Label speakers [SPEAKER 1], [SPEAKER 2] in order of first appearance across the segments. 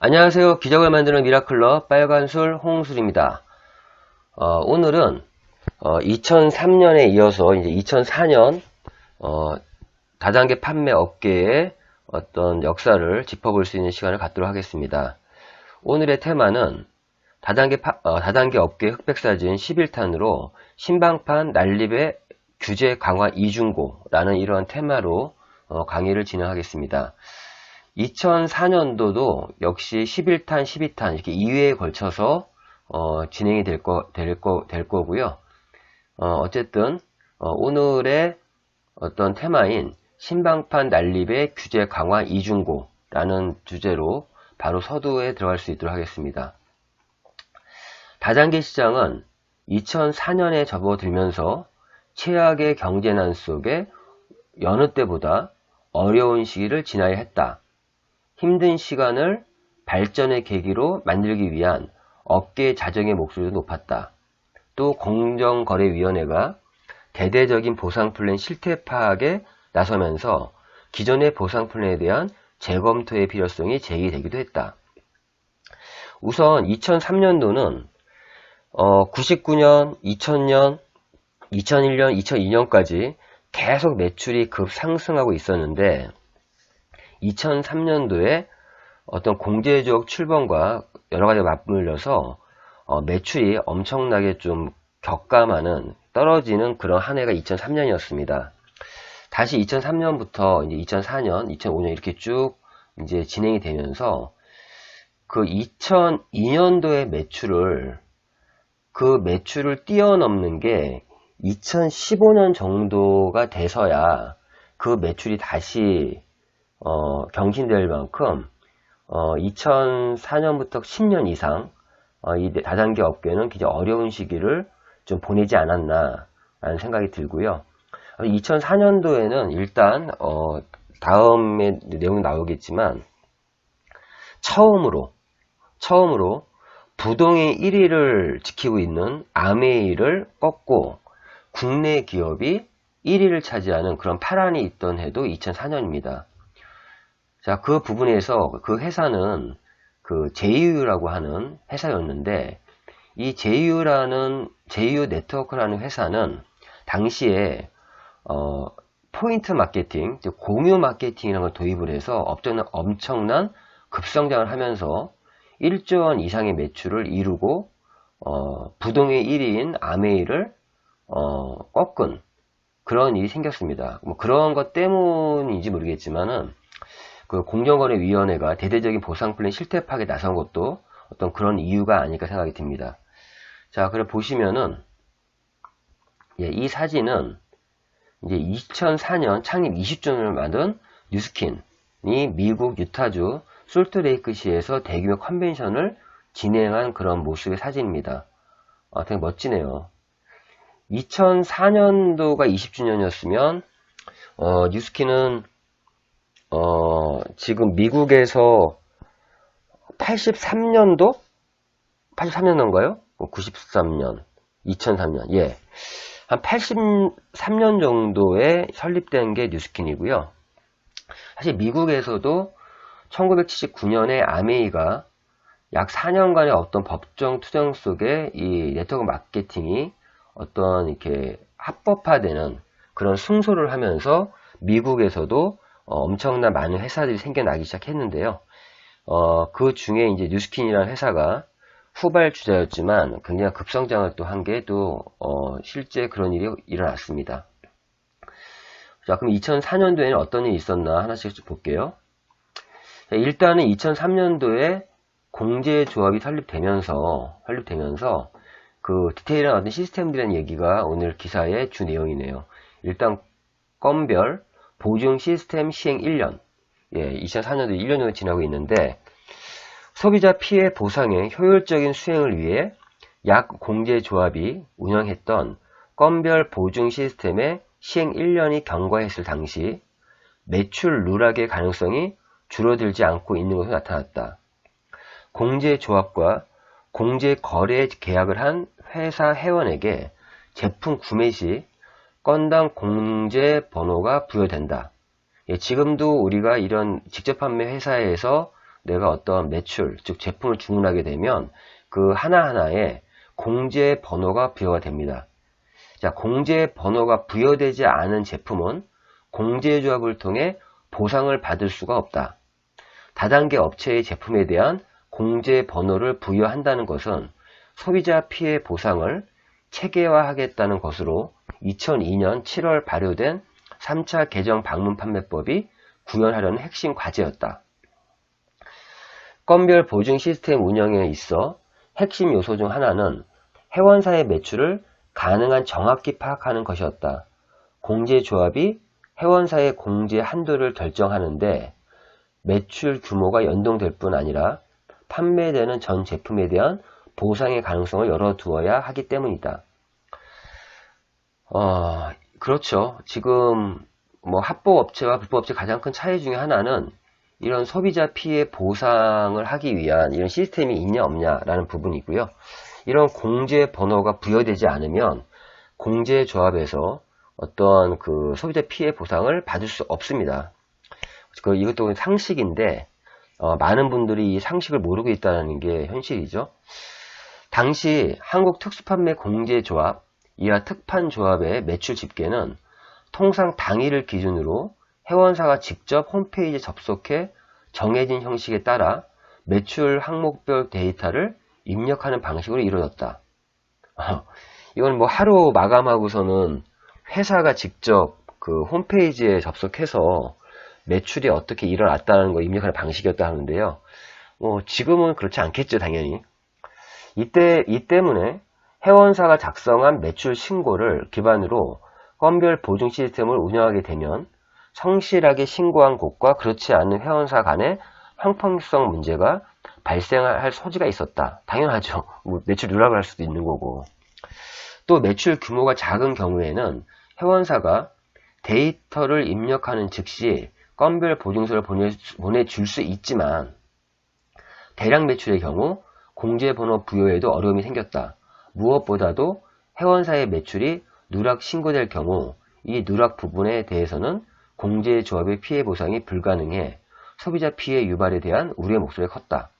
[SPEAKER 1] 안녕하세요. 기적을 만드는 미라클러 빨간술 홍술입니다. 오늘은 2003년에 이어서 이제 2004년 다단계 판매 업계의 어떤 역사를 짚어볼 수 있는 시간을 갖도록 하겠습니다. 오늘의 테마는 다단계 업계 흑백사진 11탄으로 신방판 난립의 규제 강화 이중고라는 이러한 테마로 강의를 진행하겠습니다. 2004년도도 역시 11탄, 12탄 이렇게 2회에 걸쳐서 진행이 될 거고요. 어쨌든 오늘의 어떤 테마인 신방판 난립의 규제 강화 이중고라는 주제로 바로 서두에 들어갈 수 있도록 하겠습니다. 다단계 시장은 2004년에 접어들면서 최악의 경제난 속에 여느 때보다 어려운 시기를 지나야 했다. 힘든 시간을 발전의 계기로 만들기 위한 업계 자정의 목소리도 높았다. 또 공정거래위원회가 대대적인 보상 플랜 실태 파악에 나서면서 기존의 보상 플랜에 대한 재검토의 필요성이 제기되기도 했다. 우선 2003년도는 99년, 2000년, 2001년, 2002년까지 계속 매출이 급상승하고 있었는데 2003년도에 어떤 공제적 출범과 여러가지 맞물려서 매출이 엄청나게 좀 격감하는 떨어지는 그런 한 해가 2003년이었습니다. 다시 2003년부터 이제 2004년, 2005년 이렇게 쭉 이제 진행이 되면서 그 2002년도의 매출을 뛰어넘는 게 2015년 정도가 돼서야 그 매출이 다시 경신될 만큼 2004년부터 10년 이상 이 다단계 업계는 굉장히 어려운 시기를 좀 보내지 않았나 라는 생각이 들고요. 2004년도에는 일단 다음에 내용 나오겠지만 처음으로 부동의 1위를 지키고 있는 아메이를 꺾고 국내 기업이 1위를 차지하는 그런 파란이 있던 해도 2004년입니다. 자, 그 부분에서 그 회사는 그 JU라고 하는 회사였는데 이 JU 네트워크라는 회사는 당시에 포인트 마케팅, 즉 공유 마케팅이라는 걸 도입을 해서 엄청난 급성장을 하면서 1조 원 이상의 매출을 이루고 부동의 1위인 아메이를 꺾은 그런 일이 생겼습니다. 뭐 그런 것 때문인지 모르겠지만은 그 공정거래위원회가 대대적인 보상 플랜 실태 파악에 나선 것도 어떤 그런 이유가 아닐까 생각이 듭니다. 자, 그래 보시면은 이 사진은 이제 2004년 창립 20주년을 맞은 뉴스킨이 미국 유타주 솔트레이크시에서 대규모 컨벤션을 진행한 그런 모습의 사진입니다. 되게 멋지네요. 2004년도가 20주년이었으면 뉴스킨은 지금 미국에서 83년도인가요? 93년, 2003년, 예. 한 83년 정도에 설립된 게 뉴스킨이고요. 사실 미국에서도 1979년에 아메이가 약 4년간의 어떤 법정 투쟁 속에 이 네트워크 마케팅이 어떤 이렇게 합법화되는 그런 승소를 하면서 미국에서도 엄청난 많은 회사들이 생겨나기 시작했는데요. 그 중에 이제 뉴스킨이라는 회사가 후발주자였지만 굉장히 급성장을 또 한 게 또 실제 그런 일이 일어났습니다. 자, 그럼 2004년도에는 어떤 일이 있었나 하나씩 볼게요. 자, 일단은 2003년도에 공제조합이 설립되면서 그 디테일한 어떤 시스템들이라는 얘기가 오늘 기사의 주 내용이네요. 일단 건별 보증 시스템 시행 1년, 2004년도 1년 정도 지나고 있는데 소비자 피해 보상의 효율적인 수행을 위해 약 공제조합이 운영했던 건별 보증 시스템의 시행 1년이 경과했을 당시 매출 누락의 가능성이 줄어들지 않고 있는 것으로 나타났다. 공제조합과 공제거래 계약을 한 회사 회원에게 제품 구매 시 건당 공제 번호가 부여된다. 지금도 우리가 이런 직접 판매 회사에서 내가 어떤 매출, 즉 제품을 주문하게 되면 그 하나하나에 공제 번호가 부여가 됩니다. 자, 공제 번호가 부여되지 않은 제품은 공제조합을 통해 보상을 받을 수가 없다. 다단계 업체의 제품에 대한 공제 번호를 부여한다는 것은 소비자 피해 보상을 체계화하겠다는 것으로 2002년 7월 발효된 3차 개정 방문 판매법이 구현하려는 핵심 과제였다. 건별 보증 시스템 운영에 있어 핵심 요소 중 하나는 회원사의 매출을 가능한 정확히 파악하는 것이었다. 공제조합이 회원사의 공제 한도를 결정하는데 매출 규모가 연동될 뿐 아니라 판매되는 전 제품에 대한 보상의 가능성을 열어두어야 하기 때문이다. 그렇죠. 지금 뭐 합법업체와 불법업체 가장 큰 차이 중에 하나는 이런 소비자 피해 보상을 하기 위한 이런 시스템이 있냐 없냐라는 부분이고요. 이런 공제 번호가 부여되지 않으면 공제조합에서 어떤 그 소비자 피해 보상을 받을 수 없습니다. 이것도 상식인데 많은 분들이 이 상식을 모르고 있다는 게 현실이죠. 당시 한국특수판매공제조합, 이하 특판조합의 매출 집계는 통상 당일을 기준으로 회원사가 직접 홈페이지에 접속해 정해진 형식에 따라 매출 항목별 데이터를 입력하는 방식으로 이루어졌다. 이건 뭐 하루 마감하고서는 회사가 직접 그 홈페이지에 접속해서 매출이 어떻게 일어났다는 거 입력하는 방식이었다 하는데요. 지금은 그렇지 않겠죠, 당연히. 이 때문에 회원사가 작성한 매출 신고를 기반으로 건별 보증 시스템을 운영하게 되면 성실하게 신고한 곳과 그렇지 않은 회원사 간의 형평성 문제가 발생할 소지가 있었다. 당연하죠. 매출 누락을 할 수도 있는 거고. 또 매출 규모가 작은 경우에는 회원사가 데이터를 입력하는 즉시 건별 보증서를 보내줄 수 있지만 대량 매출의 경우 공제번호 부여에도 어려움이 생겼다. 무엇보다도 회원사의 매출이 누락 신고될 경우 이 누락 부분에 대해서는 공제조합의 피해 보상이 불가능해 소비자 피해 유발에 대한 우려의 목소리가 컸다.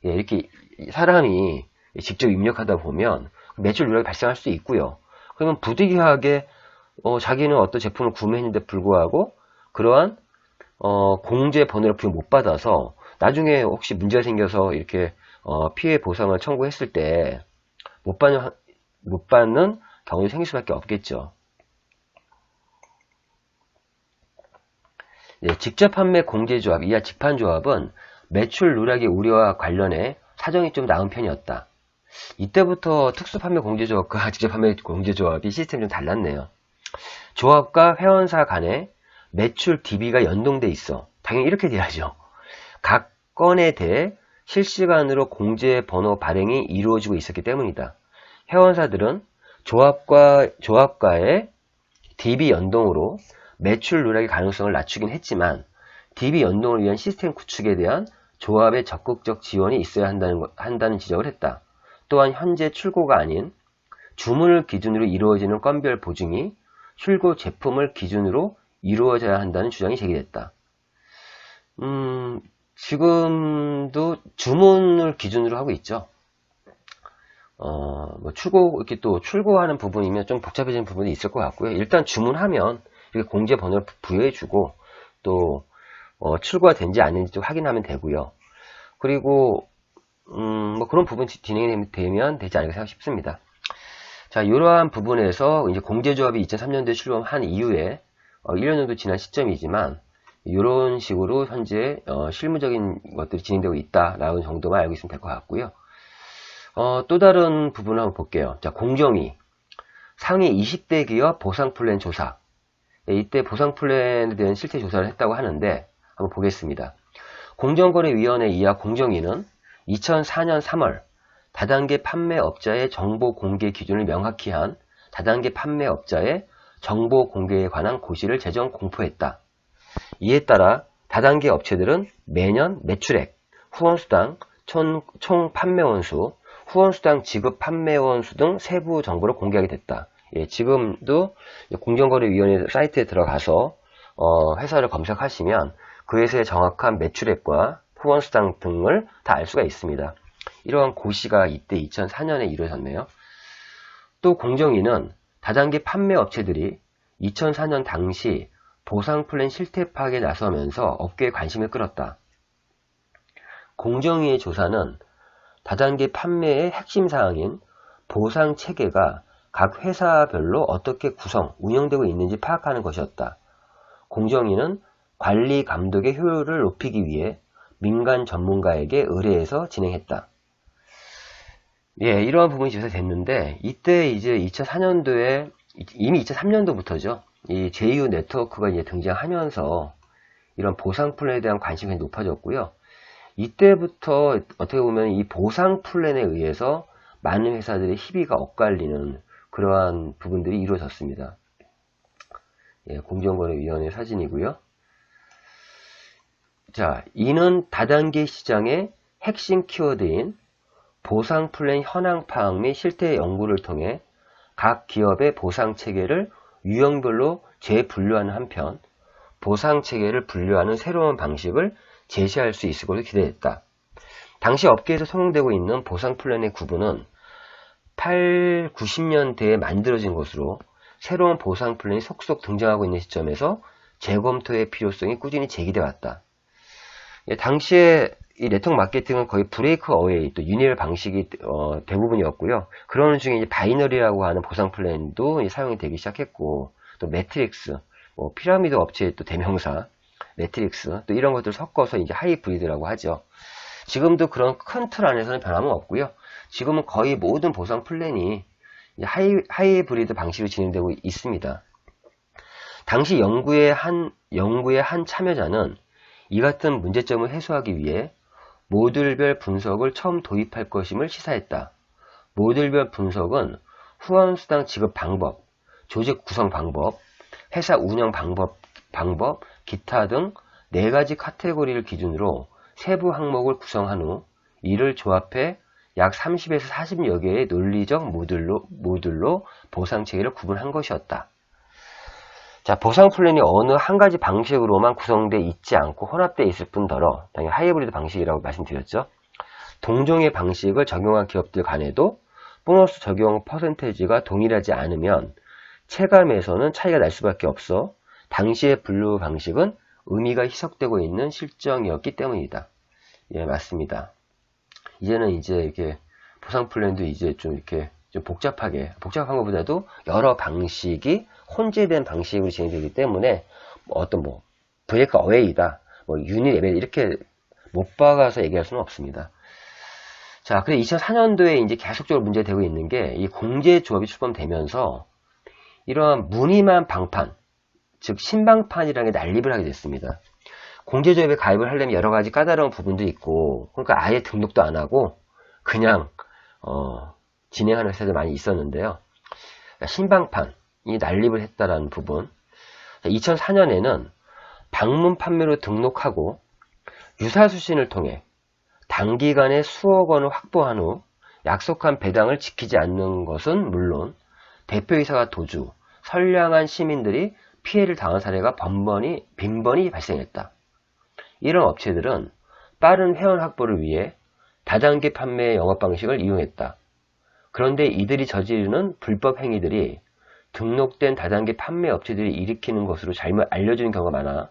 [SPEAKER 1] 이렇게 사람이 직접 입력하다 보면 매출 누락이 발생할 수 있고요. 그러면 부득이하게 자기는 어떤 제품을 구매했는데 불구하고 그러한 공제 번호를 부여 못 받아서 나중에 혹시 문제가 생겨서 이렇게 피해 보상을 청구했을 때 못 받는 경우가 생길 수밖에 없겠죠. 직접 판매 공제조합, 이하 직판조합은 매출 누락의 우려와 관련해 사정이 좀 나은 편이었다. 이때부터 특수판매 공제조합과 직접 판매 공제조합이 시스템이 좀 달랐네요. 조합과 회원사 간에 매출 DB가 연동돼 있어. 당연히 이렇게 돼야죠. 각 건에 대해 실시간으로 공제 번호 발행이 이루어지고 있었기 때문이다. 회원사들은 조합과의 DB 연동으로 매출 누락의 가능성을 낮추긴 했지만 DB 연동을 위한 시스템 구축에 대한 조합의 적극적 지원이 있어야 한다는 지적을 했다. 또한 현재 출고가 아닌 주문을 기준으로 이루어지는 건별 보증이 출고 제품을 기준으로 이루어져야 한다는 주장이 제기됐다. 지금도 주문을 기준으로 하고 있죠. 이렇게 또 출고하는 부분이면 좀 복잡해진 부분이 있을 것 같고요. 일단 주문하면 이렇게 공제 번호를 부여해주고 또 출고가 된지 아닌지 좀 확인하면 되고요. 그리고 그런 부분이 진행이 되면 되지 않을까 싶습니다. 자, 이러한 부분에서 이제 공제조합이 2003년도에 출범한 이후에 1년 정도 지난 시점이지만 이런 식으로 현재 실무적인 것들이 진행되고 있다라는 정도만 알고 있으면 될 것 같고요. 또 다른 부분을 한번 볼게요. 자, 공정위 상위 20대 기업 보상 플랜 조사. 이때 보상 플랜에 대한 실태 조사를 했다고 하는데 한번 보겠습니다. 공정거래위원회 이하 공정위는 2004년 3월 다단계 판매업자의 정보 공개 기준을 명확히 한 다단계 판매업자의 정보 공개에 관한 고시를 제정 공포했다. 이에 따라 다단계 업체들은 매년 매출액, 후원수당, 총 판매원수, 후원수당 지급 판매원수 등 세부 정보를 공개하게 됐다. 지금도 공정거래위원회 사이트에 들어가서 회사를 검색하시면 그 회사의 정확한 매출액과 후원수당 등을 다 알 수가 있습니다. 이러한 고시가 이때 2004년에 이루어졌네요. 또 공정위는 다단계 판매 업체들이 2004년 당시 보상 플랜 실태 파악에 나서면서 업계의 관심을 끌었다. 공정위의 조사는 다단계 판매의 핵심 사항인 보상 체계가 각 회사별로 어떻게 구성, 운영되고 있는지 파악하는 것이었다. 공정위는 관리 감독의 효율을 높이기 위해 민간 전문가에게 의뢰해서 진행했다. 예, 이러한 부분이 조사됐는데, 이때 이제 2004년도에, 이미 2003년도부터죠. 이 JU 네트워크가 이제 등장하면서 이런 보상 플랜에 대한 관심이 높아졌고요. 이때부터 어떻게 보면 이 보상 플랜에 의해서 많은 회사들의 희비가 엇갈리는 그러한 부분들이 이루어졌습니다. 예, 공정거래위원회 사진이고요. 자, 이는 다단계 시장의 핵심 키워드인 보상 플랜 현황 파악 및 실태 연구를 통해 각 기업의 보상 체계를 유형별로 재분류하는 한편 보상 체계를 분류하는 새로운 방식을 제시할 수 있을 것으로 기대했다. 당시 업계에서 성공되고 있는 보상 플랜의 구분은 8, 90년대에 만들어진 것으로 새로운 보상 플랜이 속속 등장하고 있는 시점에서 재검토의 필요성이 꾸준히 제기되어 왔다. 예, 당시에 이 네트워크 마케팅은 거의 브레이크 어웨이, 또 유니엘 방식이 대부분이었고요. 그러는 중에 이제 바이너리라고 하는 보상 플랜도 사용이 되기 시작했고, 또 매트릭스, 피라미드 업체의 또 대명사, 매트릭스, 또 이런 것들을 섞어서 이제 하이브리드라고 하죠. 지금도 그런 큰 틀 안에서는 변함은 없고요. 지금은 거의 모든 보상 플랜이 하이브리드 방식으로 진행되고 있습니다. 당시 연구의 한 참여자는 이 같은 문제점을 해소하기 위해 모듈별 분석을 처음 도입할 것임을 시사했다. 모듈별 분석은 후원수당 지급 방법, 조직 구성 방법, 회사 운영 방법, 기타 등 4가지 카테고리를 기준으로 세부 항목을 구성한 후 이를 조합해 약 30에서 40여 개의 논리적 모듈로 보상체계를 구분한 것이었다. 자, 보상 플랜이 어느 한 가지 방식으로만 구성되어 있지 않고 혼합되어 있을 뿐더러 당연히 하이브리드 방식이라고 말씀드렸죠. 동종의 방식을 적용한 기업들 간에도 보너스 적용 퍼센테이지가 동일하지 않으면 체감에서는 차이가 날 수밖에 없어 당시의 분류 방식은 의미가 희석되고 있는 실정이었기 때문이다. 예, 맞습니다. 이제는 이제 이렇게 보상 플랜도 이제 좀 이렇게 좀 복잡한 것보다도 여러 방식이 혼재된 방식으로 진행되기 때문에 어떤 브레이크 어웨이다, 유닛 레벨 이렇게 못 박아서 얘기할 수는 없습니다. 자, 그래 2004년도에 이제 계속적으로 문제되고 있는 게 이 공제조합이 출범되면서 이러한 무늬만 방판, 즉 신방판이라는 게 난립을 하게 됐습니다. 공제조합에 가입을 하려면 여러 가지 까다로운 부분도 있고, 그러니까 아예 등록도 안 하고 그냥 진행하는 회사들 많이 있었는데요. 신방판이 난립을 했다라는 부분. 2004년에는 방문 판매로 등록하고 유사수신을 통해 단기간에 수억 원을 확보한 후 약속한 배당을 지키지 않는 것은 물론 대표이사가 도주, 선량한 시민들이 피해를 당한 사례가 빈번히 발생했다. 이런 업체들은 빠른 회원 확보를 위해 다단계 판매 영업 방식을 이용했다. 그런데 이들이 저지르는 불법 행위들이 등록된 다단계 판매 업체들이 일으키는 것으로 잘못 알려지는 경우가 많아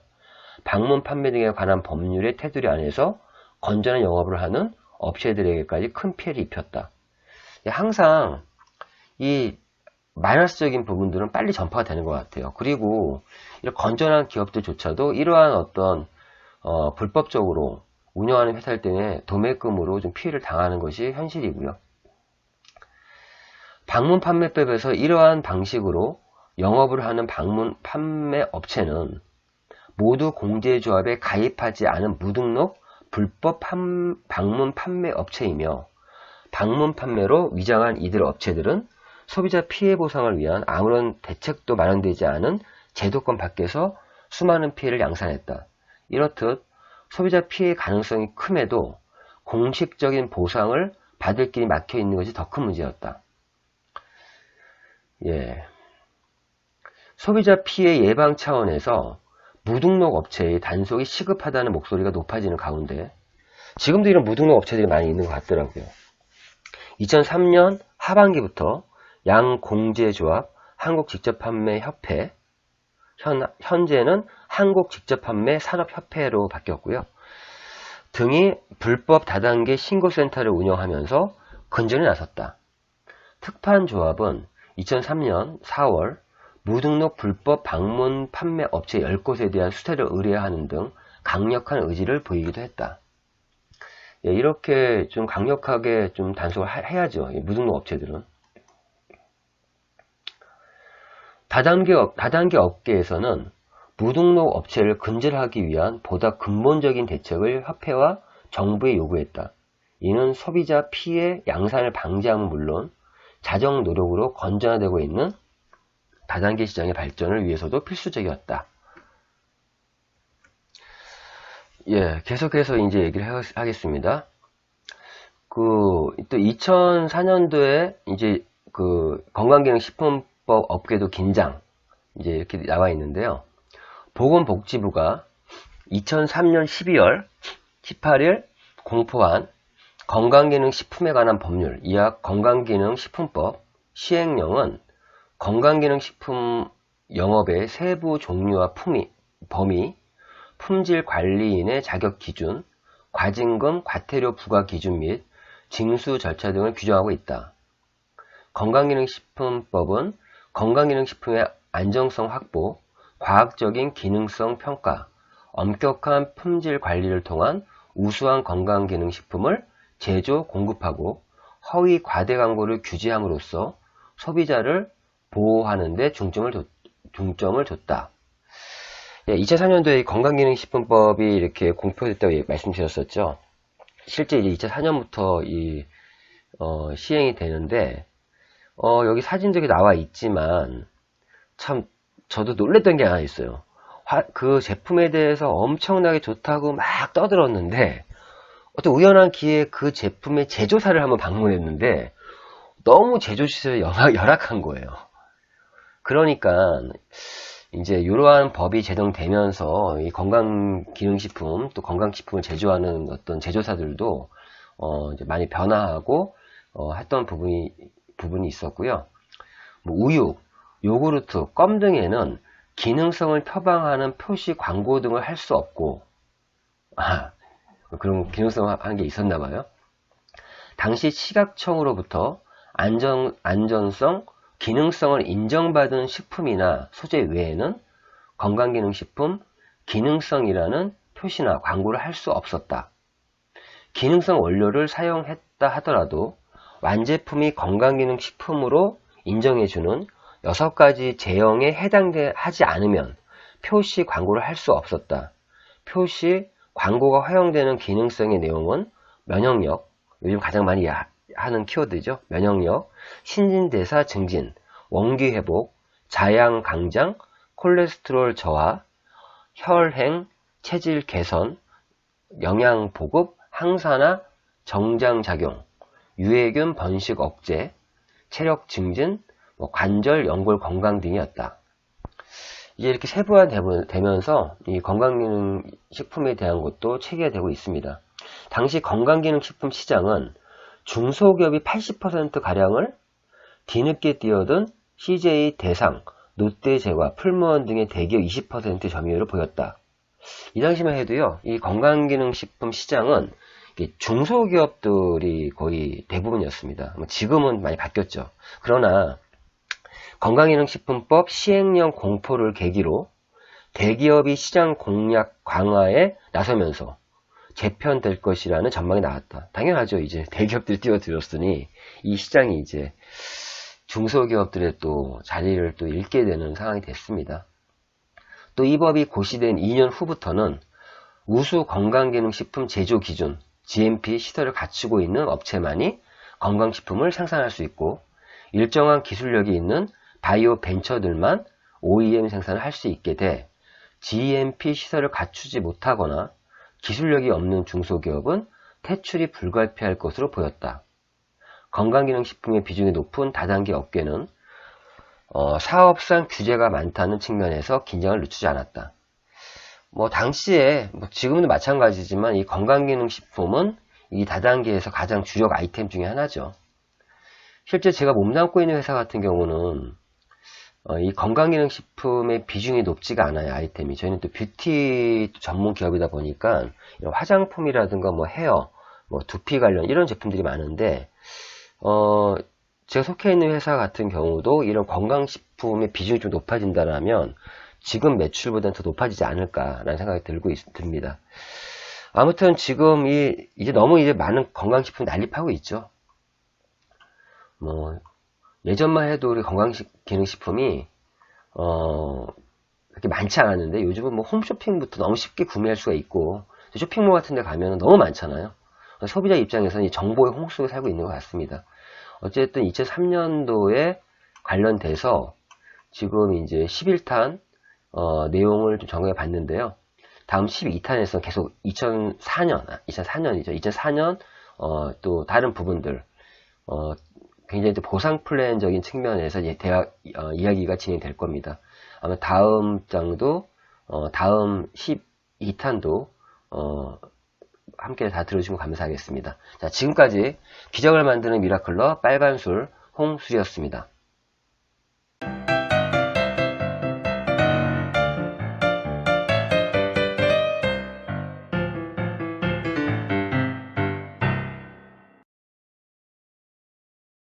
[SPEAKER 1] 방문 판매 등에 관한 법률의 테두리 안에서 건전한 영업을 하는 업체들에게까지 큰 피해를 입혔다. 항상 이 마이너스적인 부분들은 빨리 전파가 되는 것 같아요. 그리고 이런 건전한 기업들조차도 이러한 어떤 불법적으로 운영하는 회사일 때는 도매금으로 좀 피해를 당하는 것이 현실이고요. 방문 판매법에서 이러한 방식으로 영업을 하는 방문 판매 업체는 모두 공제조합에 가입하지 않은 무등록 불법 방문 판매 업체이며 방문 판매로 위장한 이들 업체들은 소비자 피해 보상을 위한 아무런 대책도 마련되지 않은 제도권 밖에서 수많은 피해를 양산했다. 이렇듯 소비자 피해 가능성이 큼에도 공식적인 보상을 받을 길이 막혀 있는 것이 더 큰 문제였다. 예. 소비자 피해 예방 차원에서 무등록 업체의 단속이 시급하다는 목소리가 높아지는 가운데 지금도 이런 무등록 업체들이 많이 있는 것 같더라고요. 2003년 하반기부터 양공제조합 한국직접판매협회, 현재는 한국직접판매산업협회로 바뀌었고요. 등이 불법 다단계 신고센터를 운영하면서 근절에 나섰다. 특판조합은 2003년 4월 무등록 불법 방문 판매 업체 10곳에 대한 수태를 의뢰하는 등 강력한 의지를 보이기도 했다. 예, 이렇게 좀 강력하게 좀 단속을 해야죠. 무등록 업체들은. 다단계 업계에서는 무등록 업체를 근절하기 위한 보다 근본적인 대책을 협회와 정부에 요구했다. 이는 소비자 피해 양산을 방지함은 물론 자정 노력으로 건전화되고 있는 다단계 시장의 발전을 위해서도 필수적이었다. 예, 계속해서 이제 얘기를 하겠습니다. 또 2004년도에 이제 건강기능식품법 업계도 긴장 이제 이렇게 나와 있는데요. 보건복지부가 2003년 12월 18일 공포한 건강기능식품에 관한 법률, 이하 건강기능식품법 시행령은 건강기능식품 영업의 세부 종류와 범위, 품질관리인의 자격 기준, 과징금, 과태료 부과 기준 및 징수 절차 등을 규정하고 있다. 건강기능식품법은 건강기능식품의 안정성 확보, 과학적인 기능성 평가, 엄격한 품질 관리를 통한 우수한 건강기능식품을 제조, 공급하고 허위 과대 광고를 규제함으로써 소비자를 보호하는 데 중점을 줬다. 2004년도에 건강기능식품법이 이렇게 공표됐다고 말씀드렸었죠. 실제 이제 2004년부터 시행이 되는데, 여기 사진들이 나와 있지만, 참, 저도 놀랬던 게 하나 있어요. 그 제품에 대해서 엄청나게 좋다고 막 떠들었는데, 어떤 우연한 기회에 그 제품의 제조사를 한번 방문했는데, 너무 제조시설이 열악한 거예요. 그러니까, 이제 이러한 법이 제정되면서 이 건강기능식품 또 건강식품을 제조하는 어떤 제조사들도 이제 많이 변화하고 했던 부분이 있었고요. 우유, 요구르트, 껌 등에는 기능성을 표방하는 표시 광고 등을 할 수 없고, 그런 기능성 하는 게 있었나 봐요. 당시 시각청으로부터 안전성, 기능성을 인정받은 식품이나 소재 외에는 건강기능식품 기능성이라는 표시나 광고를 할 수 없었다. 기능성 원료를 사용했다 하더라도 완제품이 건강기능식품으로 인정해주는 6가지 제형에 해당하지 않으면 표시 광고를 할 수 없었다. 표시 광고가 허용되는 기능성의 내용은 면역력, 요즘 가장 많이 하는 키워드죠. 면역력, 신진대사 증진, 원기 회복, 자양 강장, 콜레스테롤 저하, 혈행, 체질 개선, 영양 보급, 항산화, 정장 작용, 유해균 번식 억제, 체력 증진, 관절 연골 건강 등이었다. 이제 이렇게 세부화되면서 이 건강기능식품에 대한 것도 체계되고 있습니다. 당시 건강기능식품 시장은 중소기업이 80%가량을 뒤늦게 뛰어든 CJ 대상, 롯데제과, 풀무원 등의 대기업 20% 점유율을 보였다. 이 당시만 해도요, 이 건강기능식품 시장은 중소기업들이 거의 대부분이었습니다. 지금은 많이 바뀌었죠. 그러나 건강기능식품법 시행령 공포를 계기로 대기업이 시장 공략 강화에 나서면서 재편될 것이라는 전망이 나왔다. 당연하죠. 이제 대기업들이 뛰어들었으니 이 시장이 이제 중소기업들의 또 자리를 또 잃게 되는 상황이 됐습니다. 또 이 법이 고시된 2년 후부터는 우수 건강기능식품 제조 기준 GMP 시설을 갖추고 있는 업체만이 건강식품을 생산할 수 있고 일정한 기술력이 있는 바이오 벤처들만 OEM 생산을 할 수 있게 돼 GMP 시설을 갖추지 못하거나 기술력이 없는 중소기업은 퇴출이 불가피할 것으로 보였다. 건강기능식품의 비중이 높은 다단계 업계는 사업상 규제가 많다는 측면에서 긴장을 늦추지 않았다. 뭐 당시에 뭐 지금도 마찬가지지만 이 건강기능식품은 이 다단계에서 가장 주력 아이템 중에 하나죠. 실제 제가 몸담고 있는 회사 같은 경우는 이 건강기능식품의 비중이 높지가 않아요. 아이템이. 저희는 또 뷰티 전문 기업이다 보니까 이런 화장품이라든가 뭐 헤어, 뭐 두피 관련 이런 제품들이 많은데 제가 속해 있는 회사 같은 경우도 이런 건강식품의 비중이 좀 높아진다면 지금 매출보다는 더 높아지지 않을까라는 생각이 듭니다. 아무튼 지금 이제 너무 이제 많은 건강식품이 난립하고 있죠. 뭐 예전만 해도 우리 건강기능식품이 그렇게 많지 않았는데 요즘은 뭐 홈쇼핑부터 너무 쉽게 구매할 수가 있고 쇼핑몰 같은 데 가면 너무 많잖아요. 소비자 입장에서는 이 정보의 홍수 속에 살고 있는 것 같습니다. 어쨌든 2003년도에 관련돼서 지금 이제 11탄 내용을 좀 점검해 봤는데요. 다음 12탄에서 계속 2004년이죠. 2004년 또 다른 부분들 굉장히 보상 플랜적인 측면에서 이야기가 진행될 겁니다. 아마 다음 장도 다음 12탄도 함께 다 들어주시면 감사하겠습니다. 자, 지금까지 기적을 만드는 미라클러 빨간술 홍수리였습니다.